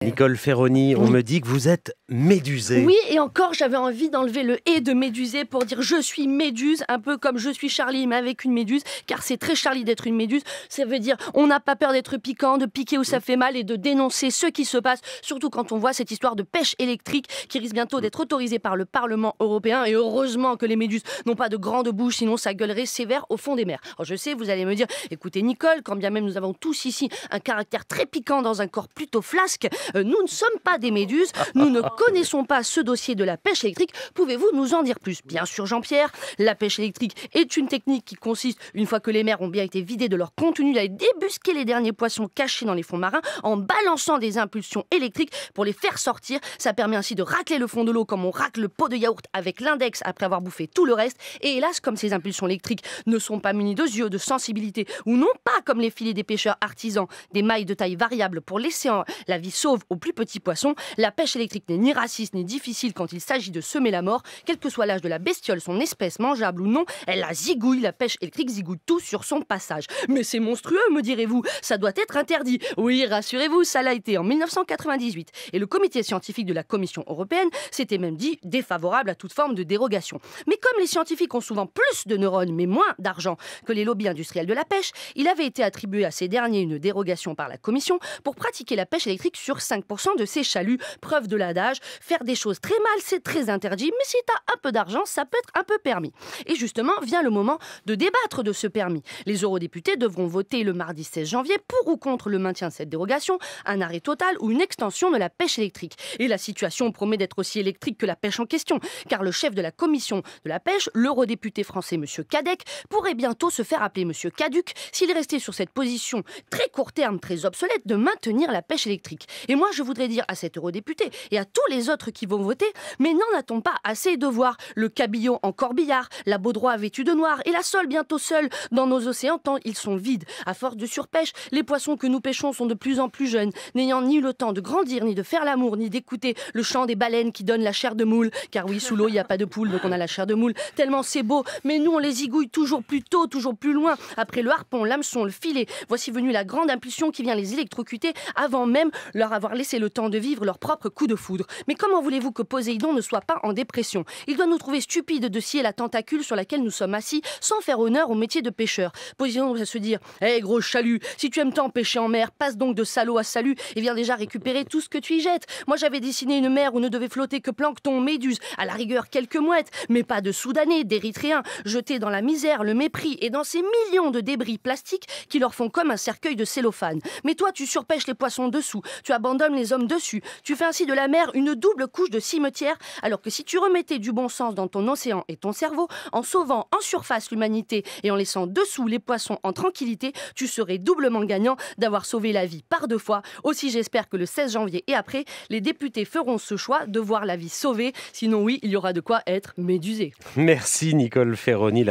Nicole Ferroni, on me dit que vous êtes médusée. Oui, et encore, j'avais envie d'enlever le « et » de médusée pour dire je suis méduse, un peu comme je suis Charlie, mais avec une méduse, car c'est très Charlie d'être une méduse. Ça veut dire on n'a pas peur d'être piquant, de piquer où ça fait mal et de dénoncer ce qui se passe, surtout quand on voit cette histoire de pêche électrique qui risque bientôt d'être autorisée par le Parlement européen. Et heureusement que les méduses n'ont pas de grande bouche, sinon ça gueulerait sévère au fond des mers. Alors je sais, vous allez me dire, écoutez Nicole, quand bien même nous avons tous ici un caractère très piquant dans un corps plutôt flasque, nous ne sommes pas des méduses, nous ne connaissons pas ce dossier de la pêche électrique. Pouvez-vous nous en dire plus? Bien sûr Jean-Pierre, la pêche électrique est une technique qui consiste, une fois que les mers ont bien été vidées de leur contenu, à débusquer les derniers poissons cachés dans les fonds marins en balançant des impulsions électriques pour les faire sortir. Ça permet ainsi de racler le fond de l'eau comme on racle le pot de yaourt avec l'index après avoir bouffé tout le reste. Et hélas, comme ces impulsions électriques ne sont pas munies de yeux, de sensibilité, ou non pas comme les filets des pêcheurs artisans, des mailles de taille variable pour laisser la vie sauve aux plus petits poissons, la pêche électrique n'est ni raciste ni difficile quand il s'agit de semer la mort. Quel que soit l'âge de la bestiole, son espèce mangeable ou non, elle la zigouille. La pêche électrique zigouille tout sur son passage. Mais c'est monstrueux, me direz-vous, ça doit être interdit. Oui, rassurez-vous, ça l'a été en 1998. Et le comité scientifique de la Commission européenne s'était même dit défavorable à toute forme de dérogation. Mais comme les scientifiques ont souvent plus de neurones mais moins d'argent que les lobbies industriels de la pêche, il avait été attribué à ces derniers une dérogation par la Commission pour pratiquer la pêche électrique sur 5% de ces chaluts. Preuve de l'adage, faire des choses très mal, c'est très interdit, mais si t'as un peu d'argent, ça peut être un peu permis. Et justement, vient le moment de débattre de ce permis. Les eurodéputés devront voter le mardi 16 janvier pour ou contre le maintien de cette dérogation, un arrêt total ou une extension de la pêche électrique. Et la situation promet d'être aussi électrique que la pêche en question, car le chef de la commission de la pêche, l'eurodéputé français M. Cadec, pourrait bientôt se faire appeler M. Caduc s'il est resté sur cette position très court terme, très obsolète, de maintenir la pêche électrique. Et moi, je voudrais dire à cet eurodéputé et à tous les autres qui vont voter, mais n'en a-t-on pas assez de voir le cabillaud en corbillard, la baudroie vêtue de noir et la sole bientôt seule dans nos océans tant ils sont vides. À force de surpêche, les poissons que nous pêchons sont de plus en plus jeunes, n'ayant ni le temps de grandir, ni de faire l'amour, ni d'écouter le chant des baleines qui donnent la chair de moule. Car oui, sous l'eau, il n'y a pas de poule, donc on a la chair de moule. Tellement c'est beau, mais nous, on les zigouille toujours plus tôt, toujours plus loin. Après le harpon, l'hameçon, le filet, voici venue la grande impulsion qui vient les électrocuter avant même leur avoir laissé le temps de vivre leur propre coup de foudre. Mais comment voulez-vous que Poséidon ne soit pas en dépression? Il doit nous trouver stupides de scier la tentacule sur laquelle nous sommes assis sans faire honneur au métier de pêcheur. Poséidon va se dire « Hé gros chalut, si tu aimes tant pêcher en mer, passe donc de salaud à salut et viens déjà récupérer tout ce que tu y jettes. Moi j'avais dessiné une mer où ne devait flotter que plancton, méduses, à la rigueur quelques mouettes, mais pas de Soudanais, d'Érythréens, jetés dans la misère, le mépris et dans ces millions de débris plastiques qui leur font comme un cercueil de cellophane. Mais toi tu surpêches les poissons dessous, tu abandonnes les hommes dessus, tu fais ainsi de la mer une double couche de cimetière, alors que si tu remettais du bon sens dans ton océan et ton cerveau, en sauvant en surface l'humanité et en laissant dessous les poissons en tranquillité, tu serais doublement gagnant d'avoir sauvé la vie par 2 fois. Aussi j'espère que le 16 janvier et après, les députés feront ce choix de voir la vie sauvée, sinon oui, il y aura de quoi être médusé. Merci Nicole Ferroni.